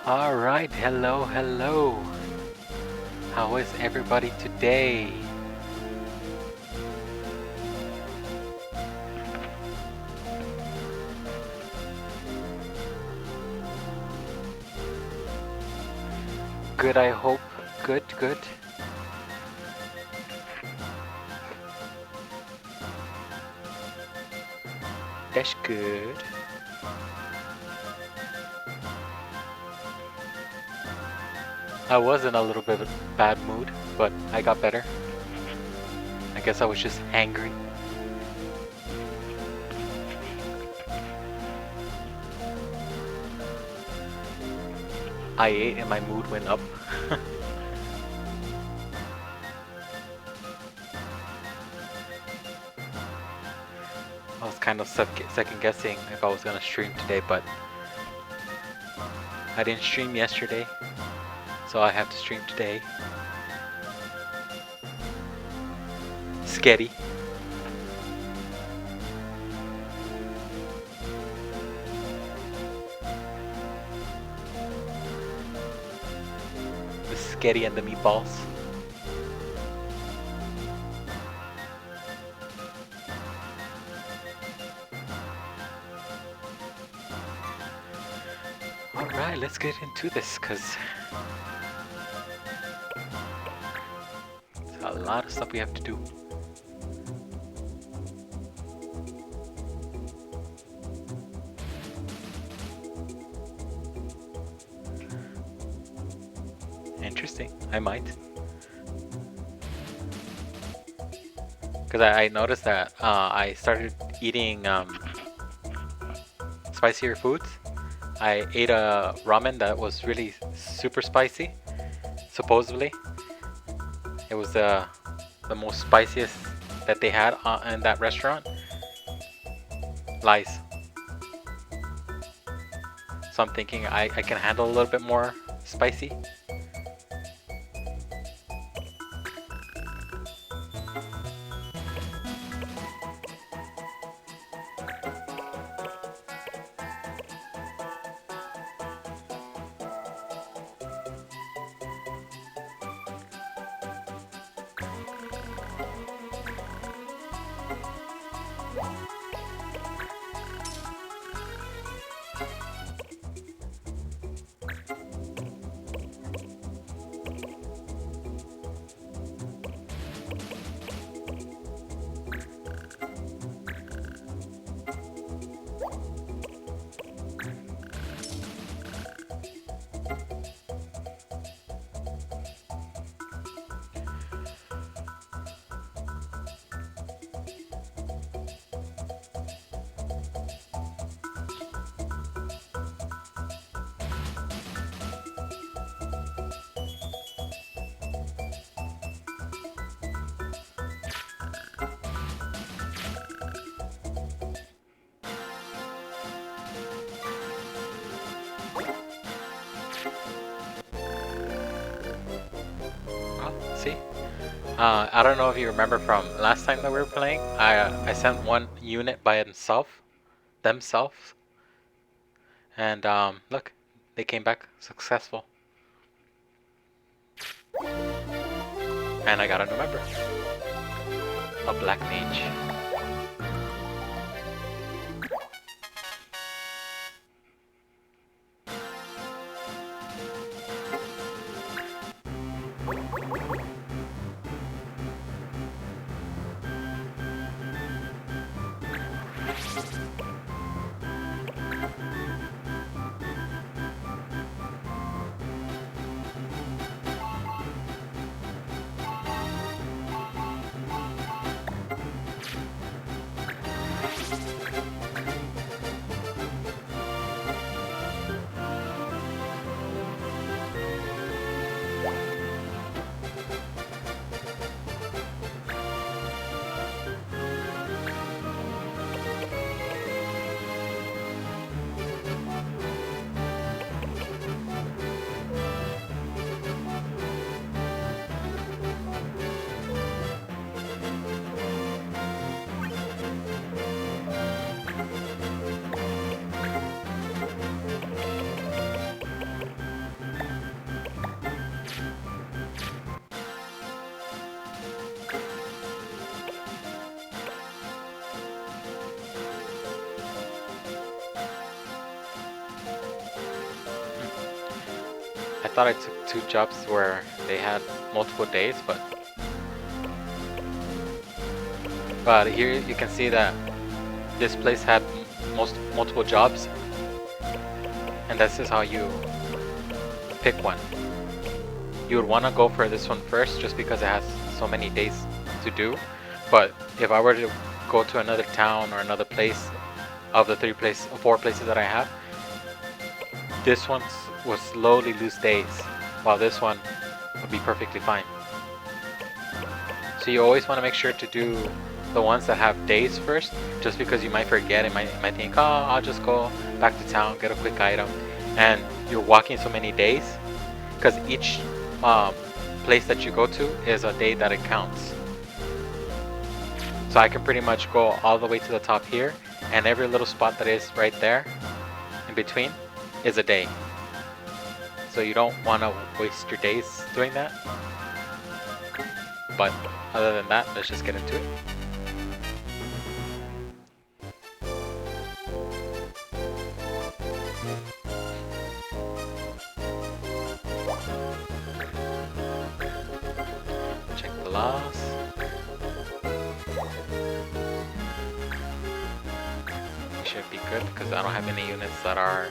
Alright, hello. How is everybody today? Good, I hope. Good. That's good. I was in a little bit of a bad mood, but I got better. I guess I was just angry. I ate and my mood went up. I was kind of second guessing if I was gonna stream today, but I didn't stream yesterday, so I have to stream today. Sketty. The sketty and the meatballs. Alright, let's get into this, cause there's a lot of stuff we have to do. Interesting, I might. Cause I noticed that I started eating spicier foods. I ate a ramen that was really super spicy, supposedly. It was the most spiciest that they had in that restaurant. Lies. So I'm thinking I can handle a little bit more spicy. See? I don't know if you remember from last time that we were playing. I sent one unit by themselves, and look, they came back successful, and I got a new member, a black mage. thought I took 2 jobs where they had multiple days, but here you can see that this place had multiple jobs, and this is how you pick one. You would want to go for this one first just because it has so many days to do, but if I were to go to another town or another place of the 4 places that I have, this one will slowly lose days, while this one would be perfectly fine. So you always want to make sure to do the ones that have days first, just because you might forget and might think, oh, I'll just go back to town, get a quick item, and you're walking so many days, because each place that you go to is a day that it counts. So I can pretty much go all the way to the top here, and every little spot that is right there in between is a day. So you don't want to waste your days doing that. But other than that, let's just get into it. Check the loss. We should be good because I don't have any units that are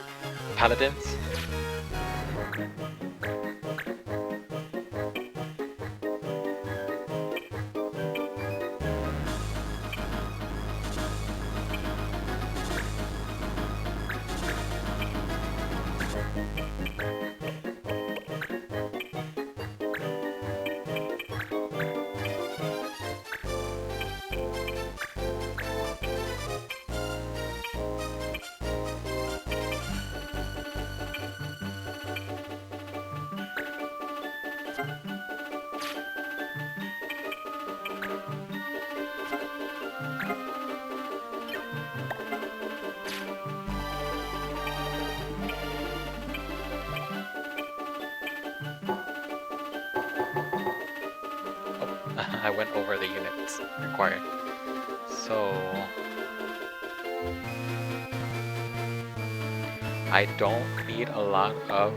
paladins. I went over the units required. So I don't need a lot of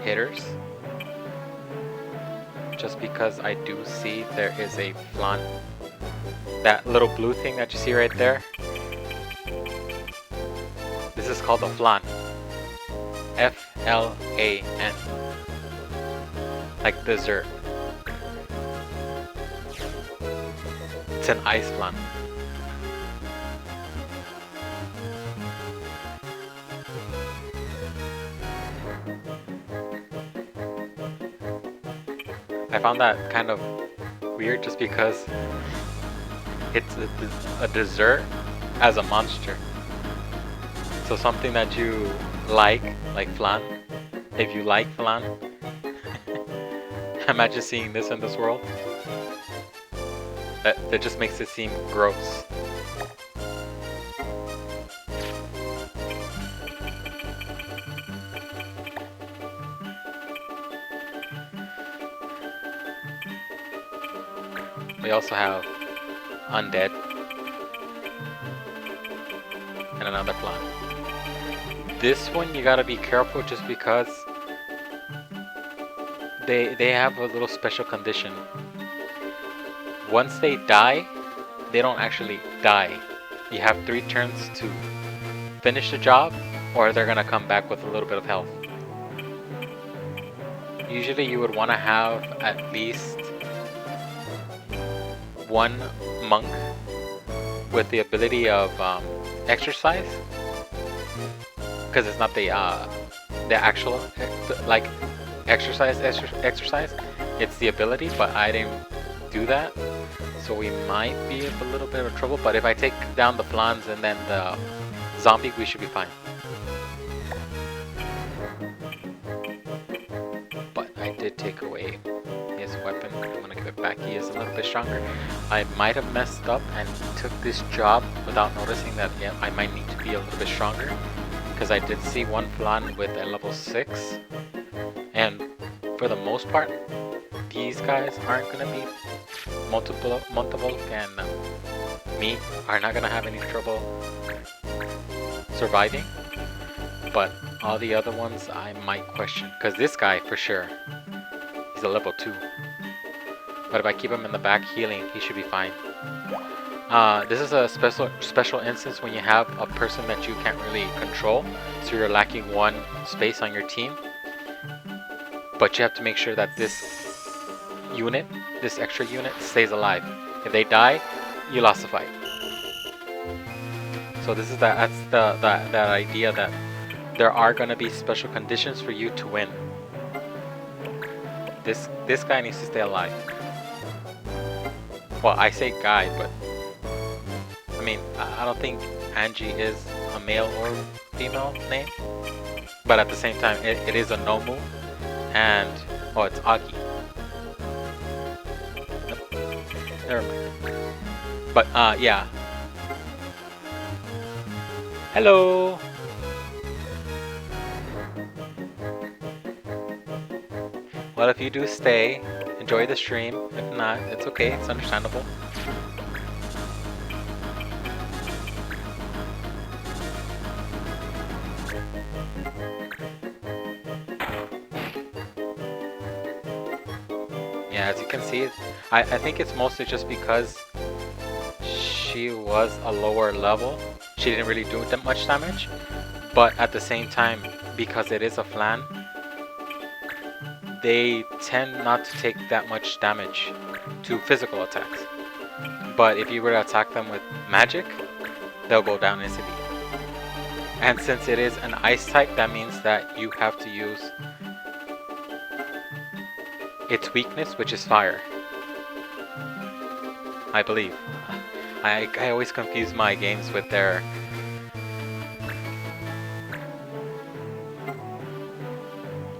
hitters, just because I do see there is a flan. That little blue thing that you see right there, this is called a flan. F-L-A-N. Like dessert. It's an ice flan. I found that kind of weird just because it's a dessert as a monster. So something that you like flan, if you like flan, imagine seeing this in this world. That just makes it seem gross. We also have undead and another flan. This one you gotta be careful just because they have a little special condition. Once they die, they don't actually die. You have 3 turns to finish the job, or they're gonna come back with a little bit of health. Usually you would want to have at least 1 monk with the ability of exercise, because it's not the actual like exercise. It's the ability, but I didn't do that, so we might be in a little bit of trouble. But if I take down the flans and then the zombie, we should be fine. But I did take away his weapon. I'm gonna give it back. He is a little bit stronger. I might have messed up and took this job without noticing that, yeah, I might need to be a little bit stronger, because I did see 1 flan with a level 6, and for the most part these guys aren't gonna be multiple and me are not gonna have any trouble surviving. But All the other ones I might question, because this guy for sure, he's a level 2. But if I keep him in the back healing, he should be fine. This is a special instance when you have a person that you can't really control, so you're lacking one space on your team. But you have to make sure that this unit, this extra unit, stays alive. If they die, you lost the fight. So this is that's the idea that there are gonna be special conditions for you to win. This guy needs to stay alive. Well, I say guy, but I mean I don't think Angie is a male or female name. But at the same time, it is a Nomu, and oh, it's Aki. Never mind. But yeah. Hello. Well, if you do stay, enjoy the stream. If not, it's okay. It's understandable. Yeah, as you can see, I think it's mostly just because she was a lower level. She didn't really do that much damage. But at the same time, because it is a flan, they tend not to take that much damage to physical attacks. But if you were to attack them with magic, they'll go down instantly. And since it is an ice type, that means that you have to use its weakness, which is fire. I believe. I always confuse my games with their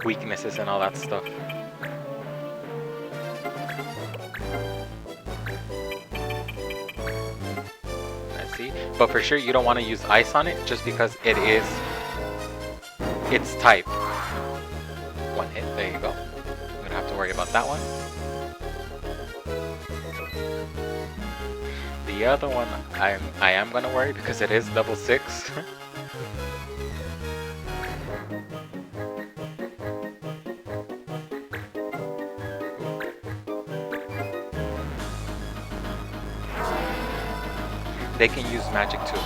weaknesses and all that stuff. I see. But for sure you don't want to use ice on it just because it is its type. One hit, there you go. You don't have to worry about that one. The other one I am gonna worry because it is level 6. They can use magic too.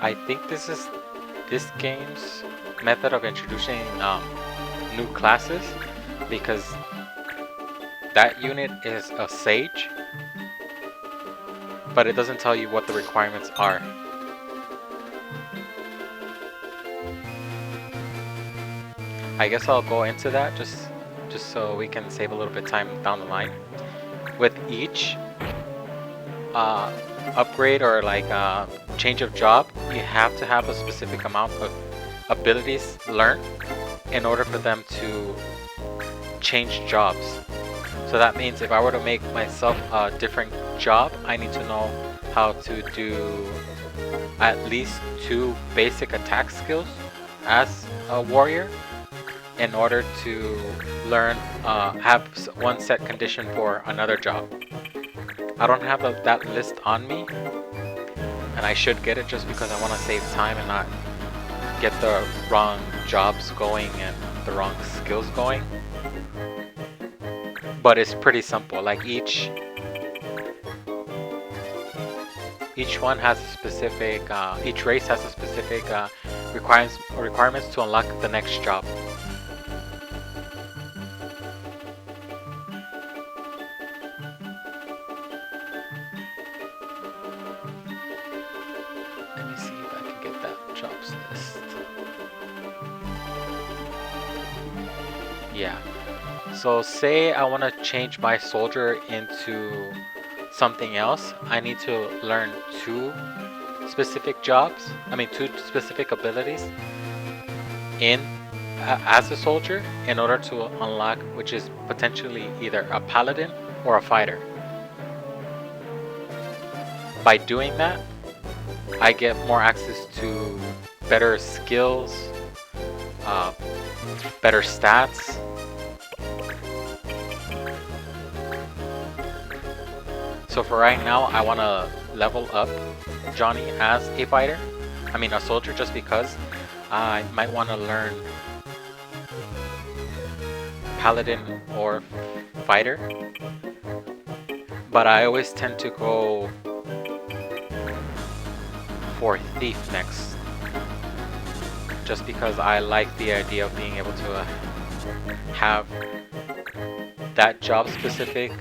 I think this is this game's method of introducing new classes, because that unit is a sage, but it doesn't tell you what the requirements are. I guess I'll go into that just so we can save a little bit of time down the line. With each upgrade or like change of job, you have to have a specific amount of abilities learned in order for them to change jobs. So that means if I were to make myself a different job, I need to know how to do at least 2 basic attack skills as a warrior in order to learn, have one set condition for another job. I don't have that list on me, and I should get it just because I want to save time and not get the wrong jobs going and the wrong skills going. But it's pretty simple. Like each one has a specific, each race has a specific requirements to unlock the next job. Yeah, so say I want to change my soldier into something else. I need to learn 2 specific jobs, 2 specific abilities in as a soldier in order to unlock, which is potentially either a paladin or a fighter. By doing that, I get more access to better skills, better stats. So for right now, I want to level up Johnny as a fighter. I mean a soldier, just because I might want to learn paladin or fighter. But I always tend to go for thief next, just because I like the idea of being able to have that job specific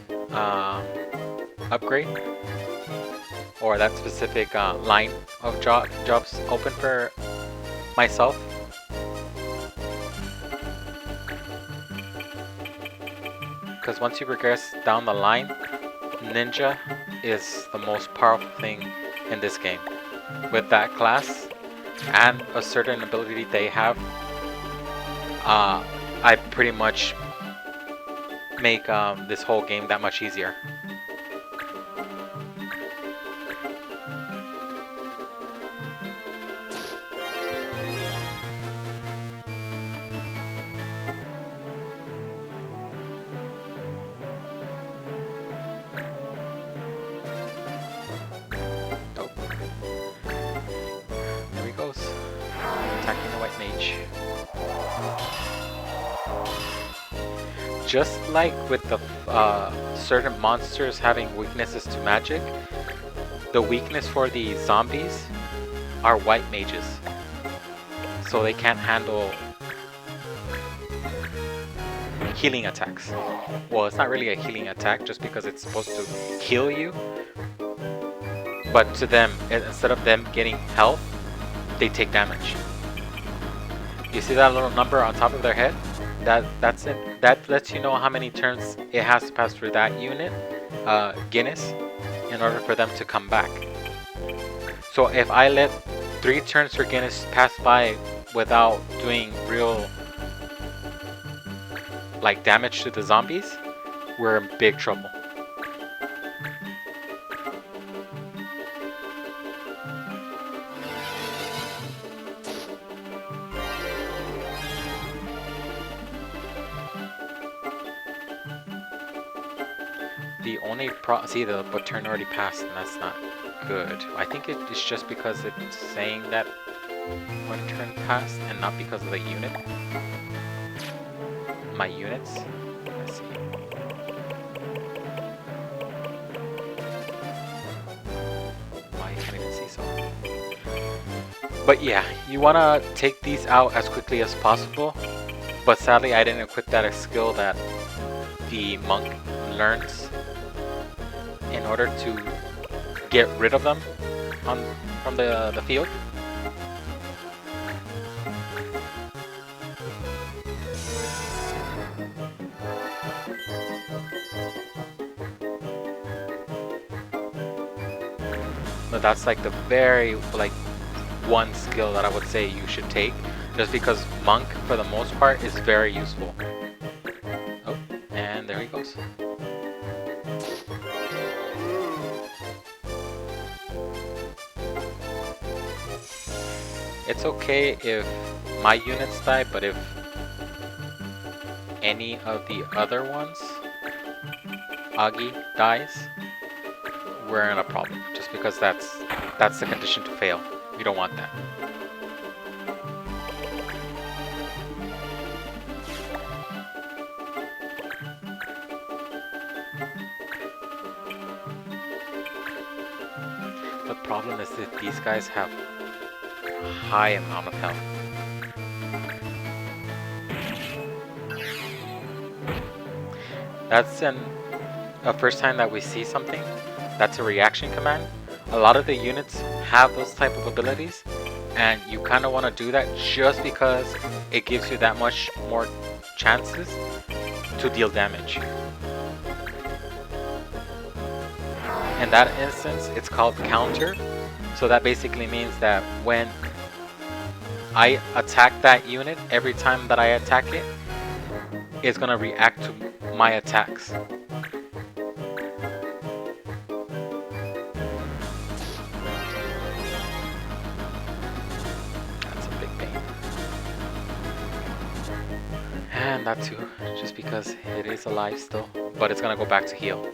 upgrade, or that specific line of jobs open for myself. Because once you progress down the line, ninja is the most powerful thing in this game. With that class and a certain ability they have, I pretty much make this whole game that much easier. Attacking the white mage. Just like with the certain monsters having weaknesses to magic, the weakness for the zombies are white mages. So they can't handle healing attacks. Well, it's not really a healing attack just because it's supposed to heal you. But to them, instead of them getting health, they take damage. You see that little number on top of their head? That's it. That lets you know how many turns it has to pass through that unit, Guinness, in order for them to come back. So if I let 3 turns for Guinness pass by without doing real like damage to the zombies, we're in big trouble. The only see, the turn already passed, and that's not good. I think it's just because it's saying that 1 turn passed and not because of the unit. My units. Let's see. I can't even see so. But yeah, you want to take these out as quickly as possible. But sadly, I didn't equip that skill that the monk learns in order to get rid of them from the field. But that's like the very one skill that I would say you should take, just because monk for the most part is very useful. Oh, and there he goes. It's okay if my units die, but if any of the other ones, Agi, dies, we're in a problem. Just because that's the condition to fail. We don't want that. The problem is that these guys have high amount of health. That's a first time that we see something. That's a reaction command. A lot of the units have those type of abilities, and you kind of want to do that just because it gives you that much more chances to deal damage. In that instance, it's called counter. So that basically means that when I attack that unit, every time that I attack it, it's gonna react to my attacks. That's a big pain. And that too, just because it is alive still, but it's gonna go back to heal.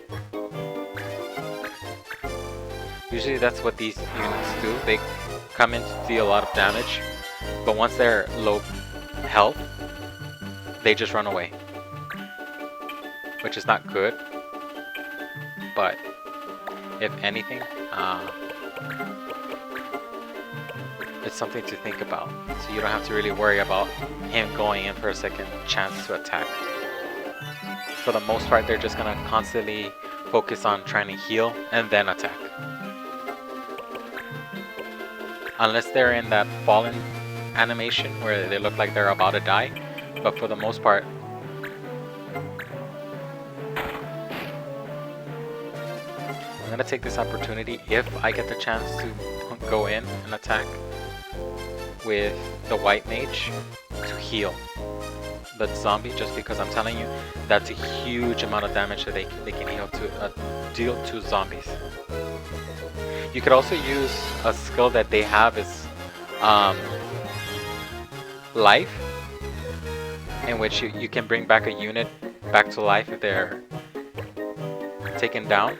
Usually that's what these units do. They come in to deal a lot of damage, but once they're low health, they just run away. Which is not good, but if anything, it's something to think about. So you don't have to really worry about him going in for a second chance to attack. For the most part, they're just gonna constantly focus on trying to heal and then attack. Unless they're in that fallen animation where they look like they're about to die, but for the most part, I'm gonna take this opportunity, if I get the chance to go in and attack with the white mage, to heal the zombie, just because I'm telling you, that's a huge amount of damage that they can heal to deal to zombies. You could also use a skill that they have is life, in which you can bring back a unit back to life if they're taken down.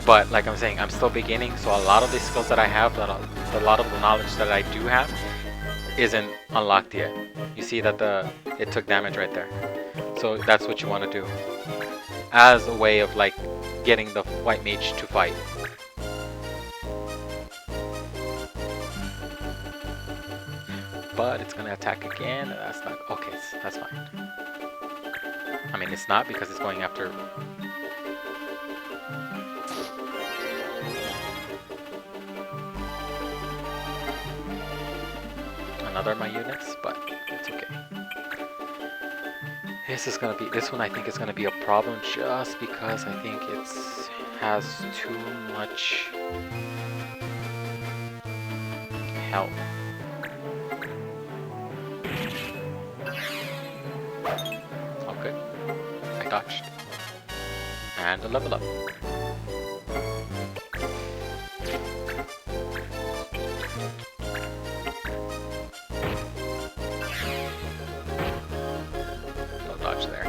But like I'm saying, I'm still beginning, so a lot of the skills that I have, a lot of the knowledge that I do have, isn't unlocked yet. You see that it took damage right there. So that's what you want to do, as a way of like getting the white mage to fight. But it's gonna attack again, and that's not okay. That's fine. I mean, it's not, because it's going after. Another of my units, but it's okay. This one I think is gonna be a problem, just because I think it has too much health. Oh good, I dodged. And a level up. There.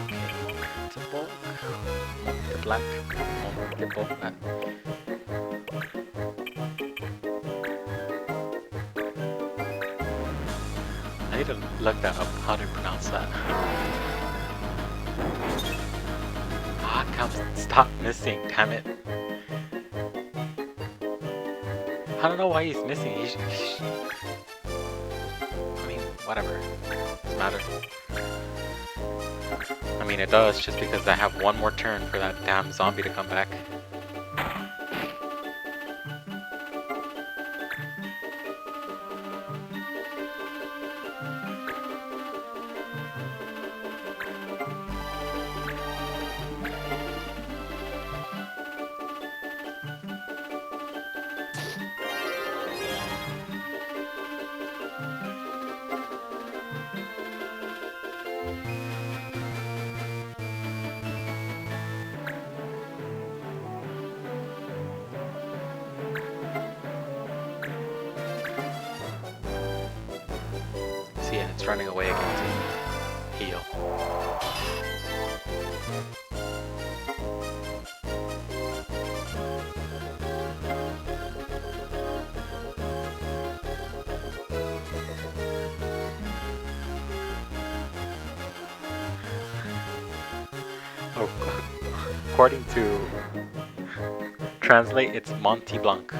Okay, it's a bulk. The black. The bulk. I need to look that up, how to pronounce that. Ah, come, stop missing, damn it. I don't know why he's missing. I mean, whatever. Doesn't matter. I mean, it does, just because I have one more turn for that damn zombie to come back. And it's running away again to heal. Oh, according to Translate, it's Monty Blanc.